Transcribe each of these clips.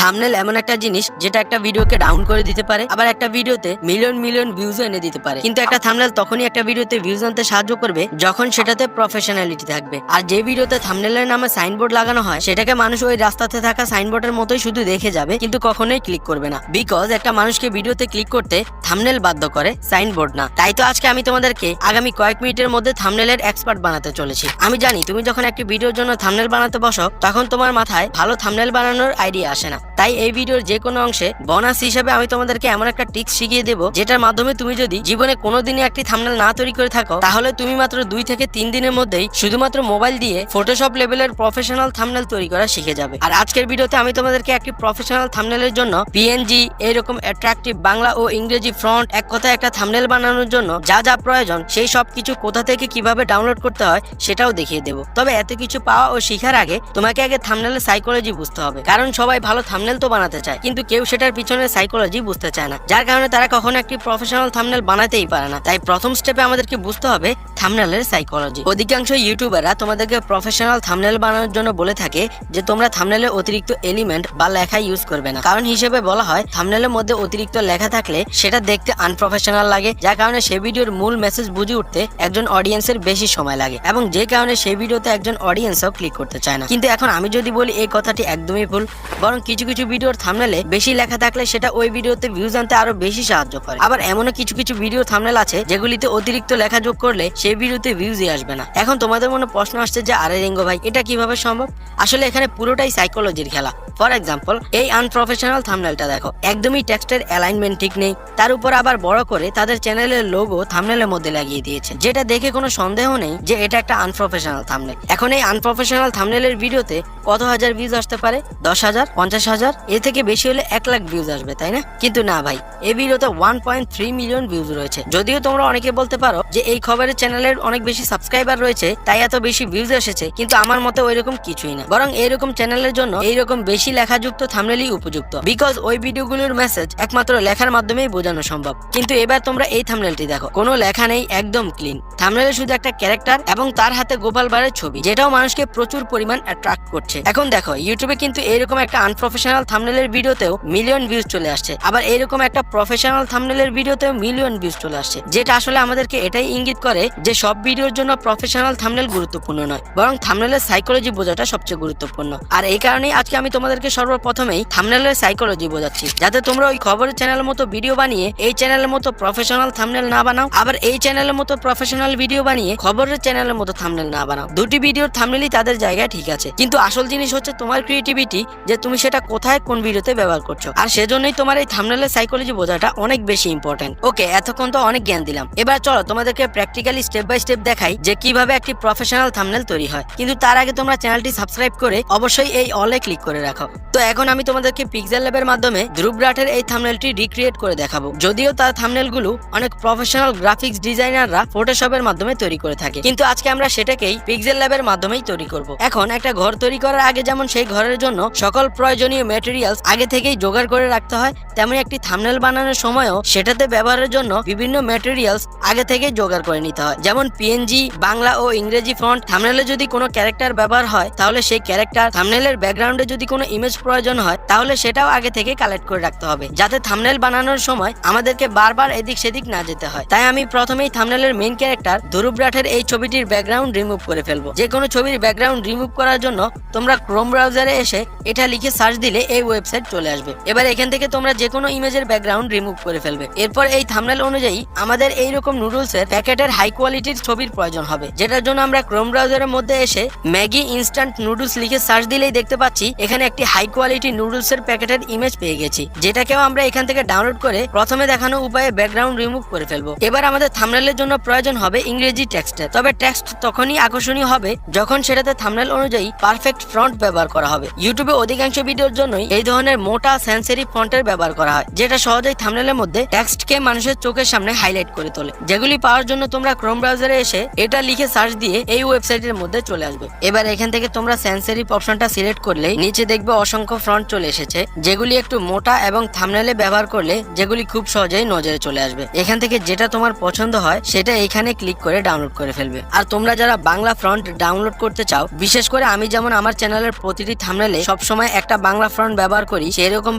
Thumbnail এমন একটা জিনিস যেটা একটা ভিডিওকে ডাউন করে দিতে পারে, আবার একটা ভিডিওতে মিলিয়ন মিলিয়ন ভিউজ এনে দিতে পারে। কিন্তু একটা থাম্বনেল তখনই একটা ভিডিওতে ভিউজ আনতে সাহায্য করবে যখন সেটাতে প্রফেশনালিটি থাকবে। আর যে ভিডিওতে থাম্বনেলের নামে সাইনবোর্ড লাগানো হয় সেটাকে মানুষ ওই রাস্তাতে থাকা সাইনবোর্ডের মতোই শুধু দেখে যাবে, কিন্তু কখনোই ক্লিক করবে না। বিকজ একটা মানুষকে ভিডিওতে ক্লিক করতে থাম্বনেল বাধ্য করে, সাইনবোর্ড না। তাই তো আজকে আমি তোমাদেরকে আগামী কয়েক মিনিটের মধ্যে থাম্বনেলের এক্সপার্ট বানাতে চলেছি। আমি জানি তুমি যখন একটি ভিডিওর জন্য থাম্বনেল বানাতে বসো তখন তোমার মাথায় ভালো থাম্বনেল বানানোর আইডিয়া আসে না। তাই এই ভিডিওর যে কোনো অংশে বোনাস হিসেবে আমি তোমাদেরকে এমন একটা টিপস শিখিয়ে দেবো যেটার মাধ্যমে তুমি যদি জীবনে কোনোদিনই একটি থাম্বনেল না তৈরি করে থাকো তাহলে তুমি মাত্র 2 থেকে 3 দিনের মধ্যেই শুধুমাত্র মোবাইল দিয়ে ফটোশপ লেভেলের প্রফেশনাল থাম্বনেল তৈরি করা শিখে যাবে। আর আজকের ভিডিওতে আমি তোমাদেরকে একটি প্রফেশনাল থাম্বনেলের জন্য পিএনজি এরকম অ্যাট্রাকটিভ বাংলা ও ইংরেজি ফন্ট, এক কথায় একটা থাম্বনেল বানানোর জন্য যা যা প্রয়োজন সেই সব কিছু কোথা থেকে কিভাবে ডাউনলোড করতে হয় সেটাও দেখিয়ে দেবো। তবে এত কিছু পাওয়া ও শেখার আগে তোমাকে আগে থাম্বনেলের সাইকোলজি বুঝতে হবে, কারণ সবাই ভালো থাম্বনেল তো বানাতে চায় কিন্তু কেউ সেটার পিছনে সাইকোলজি বুঝতে চায় না, যার কারণে তারা কখনো একটি প্রফেশনাল থাম্বনেল বানাতেই পারে না। তাই প্রথম স্টেপে আমাদেরকে বুঝতে হবে থাম্বনেলের সাইকোলজি। অধিকাংশ ইউটিউবাররা তোমাদেরকে প্রফেশনাল থাম্বনেল বানানোর জন্য বলে থাকে যে তোমরা থাম্বনেলে অতিরিক্ত এলিমেন্ট বা লেখা ইউজ করবে না। কারণ হিসেবে বলা হয় থাম্বনেলের মধ্যে অতিরিক্ত লেখা থাকলে সেটা দেখতে আনপ্রফেশনাল লাগে, যার কারণে সেই ভিডিওর মূল মেসেজ বুঝে উঠতে একজন অডিয়েন্সের বেশি সময় লাগে এবং যে কারণে সেই ভিডিওতে একজন অডিয়েন্সও ক্লিক করতে চায় না। কিন্তু এখন আমি যদি বলি এই কথাটি একদমই ভুল, বরং কিছু কিছু ভিডিওর থাম্বনেলে বেশি লেখা থাকলে সেটা ওই ভিডিওতে ভিউজ আনতে আরো বেশি সাহায্য করে। আবার এমনও কিছু কিছু ভিডিওর থাম্বনেল আছে যেগুলিতে অতিরিক্ত লেখা যোগ করলে সেই ভিডিওতে ভিউজই আসবে না। এখন তোমাদের মনে প্রশ্ন আসছে যে আরে রিঙ্গো ভাই এটা কিভাবে সম্ভব? আসলে এখানে পুরোটাই সাইকোলজির খেলা। ফর এক্সাম্পল, এই আনপ্রফেশনাল থাম্বনেলটা দেখো, একদমই টেক্সটের অ্যালাইনমেন্ট ঠিক নেই, তার উপর আবার বড় করে তাদের চ্যানেলের লোগো থাম্বনেলের মধ্যে লাগিয়ে দিয়েছে, যেটা দেখে কোনো সন্দেহ নেই যে এটা একটা আনপ্রফেশনাল থাম্বনেল। এখন এই আনপ্রফেশনাল থাম্বনেলের ভিডিওতে কত হাজার ভিউজ আসতে পারে? 10,000, 50,000, এর থেকে বেশি হলে 1 লাখ ভিউজ আসবে, তাই না? কিন্তু না ভাই, এই ভিডিওতে 1.3 মিলিয়ন ভিউজ রয়েছে। যদিও তোমরা অনেকে বলতে পারো যে এই খবরের চ্যানেলের অনেক বেশি সাবস্ক্রাইবার রয়েছে তাই এত বেশি ভিউজ এসেছে, কিন্তু আমার মতে ওইরকম কিছুই না, বরং এইরকম চ্যানেলের জন্য এইরকম বেশি লেখাযুক্ত থাম্বনেলই উপযুক্ত। বিকজ ওই ভিডিওগুলোর মেসেজ একমাত্র লেখার মাধ্যমেই বোঝানো সম্ভব। কিন্তু এবার তোমরা এই থাম্বনেলটি দেখো, কোনো লেখা নেই, একদম ক্লিন। থাম্বনেলে শুধু একটা ক্যারেক্টার এবং তার হাতে গোপাল ভাঁড়ের ছবি, যেটাও মানুষকে প্রচুর পরিমাণ অ্যাট্রাক্ট করছে। এখন দেখো ইউটিউবে কিন্তু এইরকম একটা আনপ্রফেশনাল থাম্বনেলের ভিডিওতেও মিলিয়ন ভিউজ চলে আসছে, আবার এইরকম একটা প্রফেশনাল থাম্বনেলের ভিডিওতেও মিলিয়ন ভিউজ চলে আসছে, যেটা আসলে আমাদেরকে এটাই ইঙ্গিত করে যে সব ভিডিওর জন্য প্রফেশনাল থাম্বনেল গুরুত্বপূর্ণ নয়, বরং থাম্বনেলের সাইকোলজি বোঝাটা সবচেয়ে গুরুত্বপূর্ণ। আর এই কারণেই আজকে আমি তোমাদেরকে সর্বপ্রথমেই থাম্বনেলের সাইকোলজি বোঝাচ্ছি, যাতে তোমরা ওই খবরের চ্যানেলের মতো ভিডিও বানিয়ে এই চ্যানেলের মতো প্রফেশনাল থাম্বনেল না বানাও, আবার এই চ্যানেলের মতো প্রফেশনাল ভিডিও বানিয়ে খবরের চ্যানেলের মতো থাম্বনেল না বানাও। দুটি ভিডিওর থাম্বনেলই তাদের জায়গায় ঠিক আছে, কিন্তু আসল জিনিস হচ্ছে তোমার ক্রিয়েটিভিটি, যে তুমি সেটা কোথায় কোন ভিডিওতে ব্যবহার করছো। আর সেজন্যই তোমার এই থাম্বনেলের সাইকোলজি বোঝাটা অনেক বেশি ইম্পর্টেন্ট। ওকে, এতক্ষণ তো অনেক জ্ঞান দিলাম, এবার চলো তোমাদেরকে প্র্যাকটিক্যালি স্টেপ বাই স্টেপ দেখাই যে কিভাবে একটি প্রফেশনাল থাম্বনেল তৈরি হয়। কিন্তু তার আগে তোমরা চ্যানেলটি সাবস্ক্রাইব করে অবশ্যই এই অলে ক্লিক করে রাখো। তো এখন আমি তোমাদেরকে পিক্সেল ল্যাবের মাধ্যমে ধ্রুব রাঠের এই থাম্বনেলটি রিক্রিয়েট করে দেখাবো। যদিও তার থাম্বনেলগুলো অনেক প্রফেশনাল গ্রাফিক্স ডিজাইনাররা ফটোশপের মাধ্যমে তৈরি করে থাকে, কিন্তু আজকে আমরা সেটাকেই পিক্সেল ল্যাবের মাধ্যমেই তৈরি করব। এখন একটা ঘর তৈরি করার আগে যেমন সেই ঘরের জন্য সকল প্রয়োজনীয় ম্যাটেরিয়ালস আগে থেকেই জোগাড় করে রাখতে হয়, তেমনি একটি থাম্বনেল বানানোর সময়ও সেটাতে ব্যবহারের জন্য বিভিন্ন ম্যাটেরিয়ালস আগে থেকেই জোগাড় করে নিতে হয়। যেমন পিএনজি, বাংলা ও ইংরেজি ফন্ট। থাম্বনেলে যদি কোনো ক্যারেক্টার ব্যবহার হয় তাহলে সেই ক্যারেক্টার, থাম্বনেলের ব্যাকগ্রাউন্ডে যদি কোনো ইমেজ প্রয়োজন হয় তাহলে সেটাও আগে থেকে কালেক্ট করে রাখতে হবে, যাতে থাম্বনেল বানানোর সময় আমাদেরকে বারবার এদিক সেদিক না যেতে হয়। তাই আমি প্রথমেই থাম্বনেলের মেইন ক্যারেক্টার ধ্রুব রাঠের এই ছবিটির ব্যাকগ্রাউন্ড রিমুভ করে ফেলবো। যে কোনো ছবির ব্যাকগ্রাউন্ড রিমুভ করার জন্য তোমরা ক্রোম ব্রাউজারে এসে এটা লিখে সার্চ দিলে এই ওয়েবসাইট চলে আসবে। এবার এখান থেকে তোমরা যে কোনো ইমেজের ব্যাকগ্রাউন্ড রিমুভ করে ফেলবে। এরপর এই থাম্বনেল অনুযায়ী আমাদের এইরকম নুডলসের প্যাকেটের হাই কোয়ালিটির ছবির প্রয়োজন হবে, যেটার জন্য আমরা ক্রোম ব্রাউজারের মধ্যে এসে ম্যাগি ইনস্ট্যান্ট নুডলস লিখে সার্চ দিলেই দেখতে পাচ্ছি এখানে একটি হাই কোয়ালিটি নুডলসের প্যাকেটের ইমেজ পেয়ে গেছি, যেটাকেও আমরা এখান থেকে ডাউনলোড করে প্রথমে দেখানো উপায়ে ব্যাকগ্রাউন্ড রিমুভ করে ফেলবো। এবার আমাদের থাম্বনেলের জন্য প্রয়োজন হবে ইংরেজি টেক্সটের, তবে টেক্সট তখনই আকর্ষণীয় হবে যখন সেটাতে থাম্বনেল অনুযায়ী পারফেক্ট ফন্ট ব্যবহার করা হবে। ইউটিউবে অধিকাংশ ভিডিওর জন্যই এই ধরনের মোটা সেন্সরি ফন্টের ব্যবহার করা হয়, যেটা সহজেই থাম্বনেলের মধ্যে টেক্সটকে মানুষের চোখের সামনে হাইলাইট করে তোলে। যেগুলি পাওয়ার জন্য তোমরা ক্রোম ব্রাউজারে এসে এটা লিখে সার্চ দিয়ে এই ওয়েবসাইটের মধ্যে চলে আসবে। এবার এখান থেকে তোমরা sans serif অপশনটা সিলেক্ট করলেই নিচে দেখবে অসংখ্য ফন্ট চলে এসেছে, যেগুলি একটু মোটা এবং থাম্বনেলে ব্যবহার করলে যেগুলি খুব সহজেই নজরে চলে আসবে। এখান থেকে যেটা তোমার পছন্দ হয় সেটা এখানে ক্লিক করে ডাউনলোড করে ফেলবে। আর তোমরা যারা বাংলা ফন্ট ডাউনলোড করতে চাও, বিশেষ করে আমি যেমন আমার চ্যানেলের প্রতিটি থাম্বনেলে সবসময় একটা বাংলা ফন্ট ব্যবহার করি, সেরকম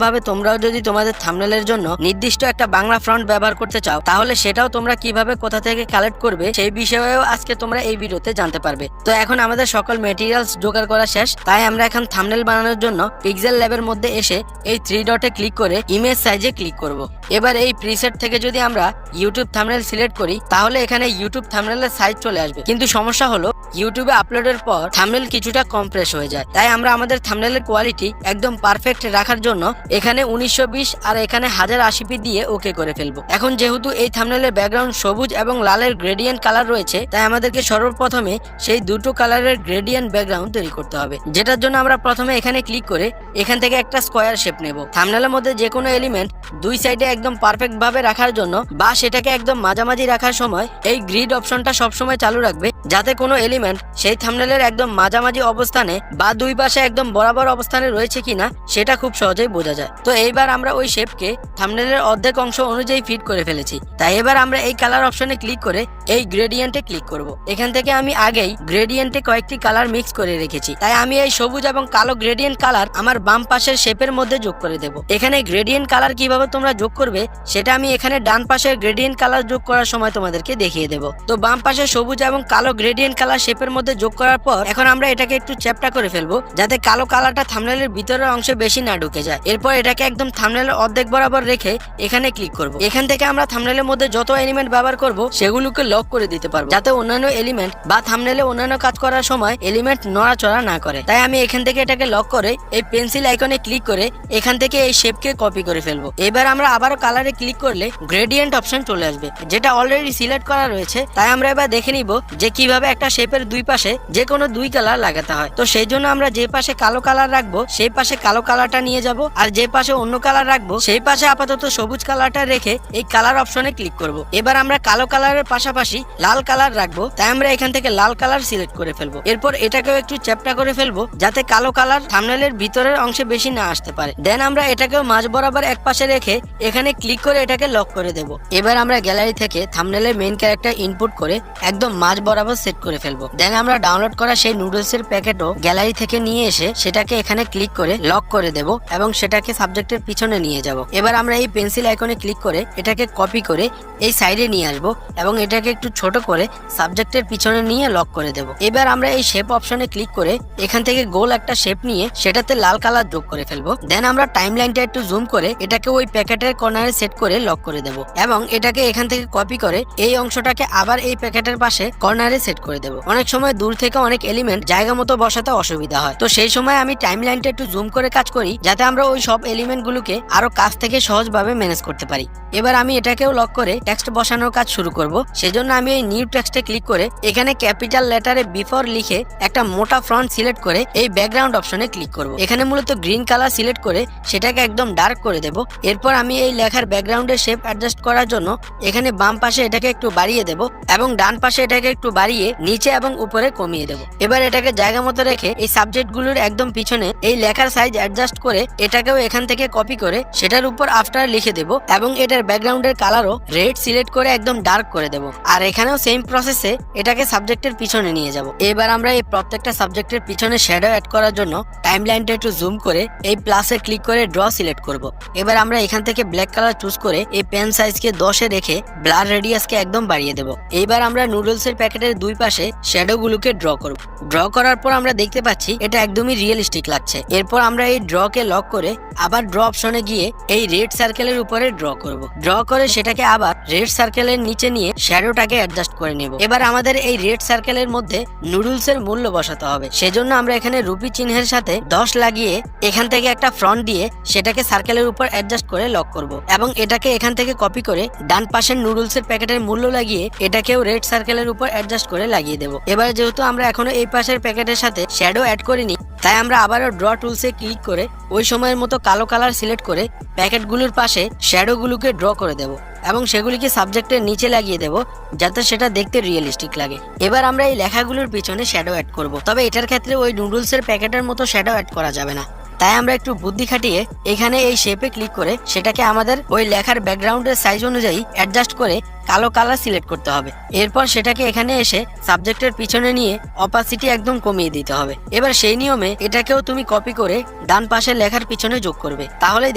ভাবে তোমরাও যদি তোমাদের থাম্বনেলের জন্য নির্দিষ্ট একটা বাংলা ফন্ট ব্যবহার করতে চাও, তাহলে সেটাও তোমরা কিভাবে কোথা থেকে কালেক্ট করবে সেই বিষয়েও আজকে তোমরা এই ভিডিওতে জানতে পারবে। তো এখন আমাদের সকল মেটেরিয়ালস জোগাড় করা শেষ, তাই আমরা এখন থাম্বনেল বানানোর জন্য পিক্সেল ল্যাবের মধ্যে এসে এই 3 ডটে ক্লিক করে ইমেজ সাইজে ক্লিক করব। এবার এই প্রিসেট থেকে যদি আমরা ইউটিউব থাম্বনেল সিলেক্ট করি, তাহলে এখানে ইউটিউব থাম্বনেলের সাইজ চলে আসবে। কিন্তু সমস্যা হলো ইউটিউবে আপলোডের পর থাম্বনেল কিছুটা কম্প্রেস হয়ে যায়, তাই আমরা আমাদের থাম্বনেলের কোয়ালিটি একদম পারফেক্ট রাখার জন্য এখানে 1920 আর এখানে 1080p দিয়ে ওকে করে ফেলবো। এখন যেহেতু এই থাম্বনেলের ব্যাকগ্রাউন্ড সবুজ এবং লালের গ্রেডিয়েন্ট কালার রয়েছে, তাই আমাদেরকে সর্বপ্রথমে সেই দুটো কালারের গ্রেডিয়েন্ট ব্যাকগ্রাউন্ড তৈরি করতে হবে, যেটার জন্য আমরা প্রথমে এখানে ক্লিক করে এখান থেকে একটা স্কয়ার শেপ নেব। থাম্বনেলের মধ্যে যে কোনো এলিমেন্ট দুই সাইডে একদম পারফেক্ট ভাবে রাখার জন্য বা সেটাকে একদম মাঝামাঝি রাখার সময় এই গ্রিড অপশনটা সবসময় চালু রাখবে, যাতে কোনো এলিমেন্ট সেই থাম্বনেলের একদম মাঝামাঝি অবস্থানে বা দুই পাশে একদম বরাবর অবস্থানে রয়েছে কিনা সেটা খুব সহজেই বোঝা যায়। তো এইবার আমরা ওই শেপকে থাম্বনেলের অর্ধেক অংশ অনুযায়ী ফিট করে ফেলেছি, তাই এবার আমরা এই কালার অপশনে ক্লিক করে এই গ্রেডিয়েন্টে ক্লিক করব। এখান থেকে আমি আগেই গ্রেডিয়েন্টে কয়েকটি কালার মিক্স করে রেখেছি, তাই আমি এই সবুজ এবং কালো গ্রেডিয়েন্ট কালার আমার বাম পাশের শেপের মধ্যে যোগ করে দেব। এখানে গ্রেডিয়েন্ট কালার কিভাবে তোমরা যোগ করবে সেটা আমি এখানে ডান পাশের গ্রেডিয়েন্ট কালার যোগ করার সময় তোমাদেরকে দেখিয়ে দেব। তো বাম পাশে সবুজ এবং কালো গ্রেডিয়েন্ট কালার শেপের মধ্যে যোগ করার পর এখন আমরা এটাকে একটু চ্যাপটা করে ফেলবো, যাতে কালো কালারটা থাম্বনেলের ভিতরের অংশে বেশি না ঢুকে যায়। এরপর এটাকে একদম থাম্বনেলের অর্ধেক বরাবর রেখে এখানে ক্লিক করব। এখান থেকে আমরা থাম্বনেলের মধ্যে যত এলিমেন্ট ব্যবহার করব সেগুলোকে লক করে দিতে পারবো, যাতে অন্যান্য এলিমেন্ট বা থাম্বনেলে অন্যান্য কাজ করার সময় এলিমেন্ট নড়াচড়া না করে। তাই আমি এখান থেকে এটাকে লক করে এই পেন্সিল আইকনে ক্লিক করে এখান থেকে এই শেপকে কপি করে ফেলবো। এবার আমরা আবারও কালারে ক্লিক করলে গ্রেডিয়েন্ট অপশন চলে আসবে, যেটা অলরেডি সিলেক্ট করা রয়েছে। তাই আমরা এবার দেখে নিব যে কিভাবে একটা শেপের দুই পাশে যে কোনো দুই কালার লাগাতে হয়। তো সেই জন্য আমরা যে পাশে কালো কালার রাখবো সেই পাশে কালো কালারটা নিয়ে যাব, আর যে পাশে অন্য কালার রাখবো সেই পাশে আপাতত সবুজ কালারটা রেখে এই কালার অপশনে ক্লিক করব। এবার আমরা কালো কালারের পাশাপাশি লাল কালার রাখবো, তাই আমরা এখান থেকে লাল কালার সিলেক্ট করে ফেলবো। এরপর এটাকেও একটু চ্যাপটা করে ফেলবো, যাতে কালো কালার থাম্বনেলের ভিতরের অংশে বেশি না আসতে পারে। দেন আমরা এটাকেও মাঝ বরাবর এক পাশে রেখে এখানে ক্লিক করে এটাকে লক করে দেব। এবার আমরা গ্যালারি থেকে থাম্বনেলের মেইন ক্যারেক্টার ইনপুট করে একদম মাঝ বরাবর সেট করে ফেলবো। দেন আমরা ডাউনলোড করা সেই নুডলসের প্যাকেটও গ্যালারি থেকে নিয়ে এসে সেটাকে এখানে ক্লিক করে লক করে দেব এবং সেটাকে সাবজেক্টের পিছনে নিয়ে যাব। এবার আমরা এই পেন্সিল আইকনে ক্লিক করে এটাকে কপি করে এই সাইডে নিয়ে আসবো এবং এটাকে একটু ছোট করে সাবজেক্টের পিছনে নিয়ে লক করে দেব। এবার আমরা এই শেপ অপশনে ক্লিক করে এখান থেকে গোল একটা শেপ নিয়ে সেটাতে লাল কালার যোগ করে ফেলবো। দেন আমরা টাইমলাইনটা একটু জুম করে এটাকে ওই প্যাকেটের কর্নারে সেট করে লক করে দেব এবং এটাকে এখান থেকে কপি করে এই অংশটাকে আবার এই প্যাকেটের পাশে কর্নারে সেট করে দেব। অনেক সময় দূর থেকে অনেক এলিমেন্ট জায়গা মতো বসাতে অসুবিধা হয়, তো সেই সময় আমি টাইমলাইনটা একটু জুম করে কাজ করি, যাতে আমরা ওই সব এলিমেন্ট গুলোকে আরো কাছ থেকে সহজভাবে ম্যানেজ করতে পারি। এবার আমি এটাকেও লক করে টেক্সট বসানোর কাজ শুরু করব। সেজন্য আমি এই নিউ টেক্সটে ক্লিক করে এখানে ক্যাপিটাল লেটারে বিফোর লিখে একটা মোটা ফন্ট সিলেক্ট করে এই ব্যাকগ্রাউন্ড অপশনে ক্লিক করব। এখানে মূলত গ্রিন কালার সিলেক্ট করে সেটাকে একদম ডার্ক করে দেব। এরপর আমি এই লেখার ব্যাকগ্রাউন্ডের শেপ অ্যাডজাস্ট করার জন্য এখানে বাম পাশে এটাকে একটু বাড়িয়ে দেব এবং ডান পাশে এটাকে একটু বাড়িয়ে নিচে এবং উপরে কমিয়ে দেব। এবার এটাকে জায়গা মতো রেখে এই সাবজেক্ট গুলোর একদম পিছনে এই লেখার সাইজ অ্যাডজাস্ট করে এটাকেও এখান থেকে কপি করে সেটার উপর আফটার লিখে দেব এবং এটার ব্যাকগ্রাউন্ডের কালারও রেড সিলেক্ট করে একদম ডার্ক করে দেব। আর এখানেও সেম প্রসেসে এটাকে সাবজেক্টের পিছনে নিয়ে যাব। এবার আমরা এই প্রত্যেকটা সাবজেক্টের পিছনে শ্যাডো অ্যাড করার জন্য টাইমলাইনটা একটু জুম করে এই প্লাসে ক্লিক করে ড্র সিলেক্ট করব। এবার আমরা এখান থেকে ব্ল্যাক কালার চুজ করে এই পেন সাইজকে 10-এ রেখে ব্লার রেডিয়াসকে একদম বাড়িয়ে দেব। এইবার আমরা নুডলসের প্যাকেটের দুই পাশে শ্যাডো গুলোকে ড্র করব। ড্র করার পর আমরা দেখতে পাচ্ছি এটা একদমই রিয়েলিস্টিক লাগছে। এরপর আমরা এই ড্রকে লক করে আবার ড্র অপশনে গিয়ে এই রেড সার্কেলের উপরে ড্র করব। ড্র করে সেটাকে আবার রেড সার্কেলের নিচে নিয়ে শ্যাডোটাকে অ্যাডজাস্ট করে নেব। এবার আমাদের এই রেড সার্কেলের মধ্যে নুডলসের মূল্য বসাতে হবে। সেজন্য আমরা এখানে রুপি চিহ্নের সাথে 10 লাগিয়ে এখান থেকে একটা ফ্রন্ট দিয়ে সেটাকে সার্কেলের উপর অ্যাডজাস্ট করে লক করব এবং এটাকে এখান থেকে কপি করে ডান পাশের নুডলসের প্যাকেটের মূল্য লাগিয়ে এটাকেও রেড সার্কেলের উপর অ্যাডজাস্ট অ্যাডজাস্ট করে লাগিয়ে দেবো। এবার যেহেতু আমরা এখনো এই পাশের প্যাকেটের সাথে শ্যাডো অ্যাড করিনি, তাই আমরা আবারও ড্র টুলসে ক্লিক করে ওই সময়ের মতো কালো কালার সিলেক্ট করে প্যাকেটগুলোর পাশে শ্যাডোগুলোকে ড্র করে দেব এবং সেগুলিকে সাবজেক্টের নিচে লাগিয়ে দেব যাতে সেটা দেখতে রিয়েলিস্টিক লাগে। এবার আমরা এই লেখাগুলোর পিছনে শ্যাডো অ্যাড করব, তবে এটার ক্ষেত্রে ওই নুডলসের প্যাকেটের মতো শ্যাডো অ্যাড করা যাবে না। তাই আমরা একটু বুদ্ধি খাটিয়ে এখানে এই শেপে ক্লিক করে সেটাকে আমাদের ওই লেখার ব্যাকগ্রাউন্ডের সাইজ অনুযায়ী অ্যাডজাস্ট করে কালো কালার সিলেক্ট করতে হবে। এরপর সেটাকে এখানে এসে সাবজেক্টের পিছনে নিয়ে অপাসিটি একদম কমিয়ে দিতে হবে। এবার সেই নিয়মে এটাকেও তুমি কপি করে ডান পাশের লেখার পিছনে যোগ করবে, তাহলেই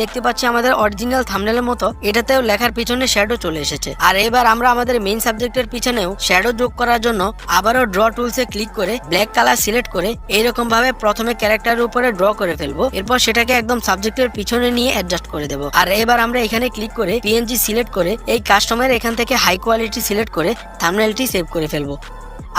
দেখতে পাচ্ছি আমাদের অরিজিনাল থাম্বনেলের মতো এটাতেও লেখার পিছনে শ্যাডো চলে এসেছে। আর এবার আমরা আমাদের মেইন সাবজেক্টের পিছনেও শ্যাডো যোগ করার জন্য আবারও ড্র টুলসে ক্লিক করে ব্ল্যাক কালার সিলেক্ট করে এইরকম ভাবে প্রথমে ক্যারেক্টারের উপরে ড্র করে ফেলবো। এরপর সেটাকে একদম সাবজেক্টের পিছনে নিয়ে অ্যাডজাস্ট করে দেবো। আর এবার আমরা এখানে ক্লিক করে পিএনজি সিলেক্ট করে এই কাস্টমার এখান থেকে হাই কোয়ালিটি সিলেক্ট করে থাম্বনেলটি সেভ করে ফেলবো।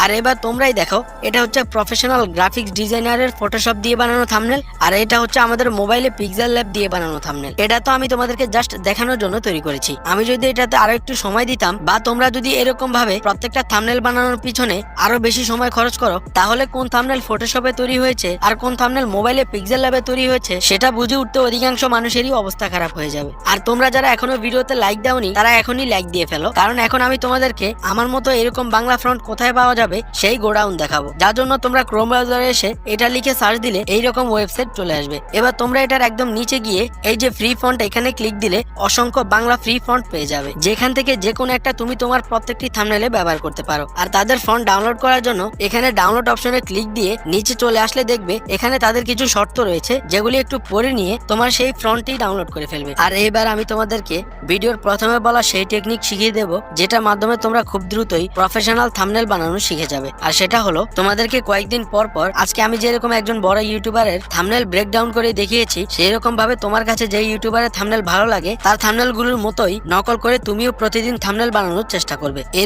আর এবার তোমরাই দেখো, এটা হচ্ছে প্রফেশনাল গ্রাফিক্স ডিজাইনারের ফটোশপ দিয়ে বানানো থাম্বনেল, আর এটা হচ্ছে আমাদের মোবাইলে পিক্সেল ল্যাব দিয়ে বানানো থাম্বনেল। এটা তো আমি তোমাদেরকে জাস্ট দেখানোর জন্য তৈরি করেছি। আমি যদি এটাতে আরো একটু সময় দিতাম বা তোমরা যদি এরকম ভাবে প্রত্যেকটা থাম্বনেল বানানোর পিছনে আরো বেশি সময় খরচ করো, তাহলে কোন থাম্বনেল ফটোশপে তৈরি হয়েছে আর কোন থাম্বনেল মোবাইলে পিক্সেল ল্যাবে তৈরি হয়েছে সেটা বুঝে উঠতে অধিকাংশ মানুষেরই অবস্থা খারাপ হয়ে যাবে। আর তোমরা যারা এখনো ভিডিওতে লাইক দাওনি তারা এখনই লাইক দিয়ে ফেলো, কারণ এখন আমি তোমাদেরকে আমার মতো এরকম বাংলা ফন্ট কোথায় পাওয়া যাবে সেই গোডাউন দেখাবো, যার জন্য তোমরা ক্রোম ব্রাউজারে এসে এটা লিখে সার্চ দিলে এইরকম ওয়েবসাইট চলে আসবে। এবার তোমরা এটার একদম নিচে গিয়ে এই যে ফ্রি ফন্ট এখানে ক্লিক দিলে অসংখ্য বাংলা ফ্রি ফন্ট পেয়ে যাবে, যেখান থেকে যে কোনো একটা তুমি তোমার প্রত্যেকটি থাম্বনেলে ব্যবহার করতে পারো। আর তাদের ফন্ট ডাউনলোড করার জন্য এখানে ডাউনলোড অপশনে ক্লিক দিয়ে নিচে চলে আসলে দেখবে এখানে তাদের কিছু শর্ত রয়েছে, যেগুলি একটু পড়ে নিয়ে তোমার সেই ফন্টটি ডাউনলোড করে ফেলবে। আর এবার আমি তোমাদেরকে ভিডিওর প্রথমে বলা সেই টেকনিক শিখিয়ে দেবো, যেটার মাধ্যমে তোমরা খুব দ্রুতই প্রফেশনাল থাম্বনেল বানানো শিখে যাবে। আর সেটা হলো তোমাদেরকে কয়েকদিন পর পর আজকে আমি যেরকম একজন বড় ইউটিউবারের থাম্বনেল ব্রেকডাউন করে দেখিয়েছি, সেই রকম ভাবে তোমার কাছে যে ইউটিউবারের থাম্বনেল ভালো লাগে তার থাম্বনেল গুলোর মতোই নকল করে তুমিও প্রতিদিন থাম্বনেল বানানোর চেষ্টা করবে।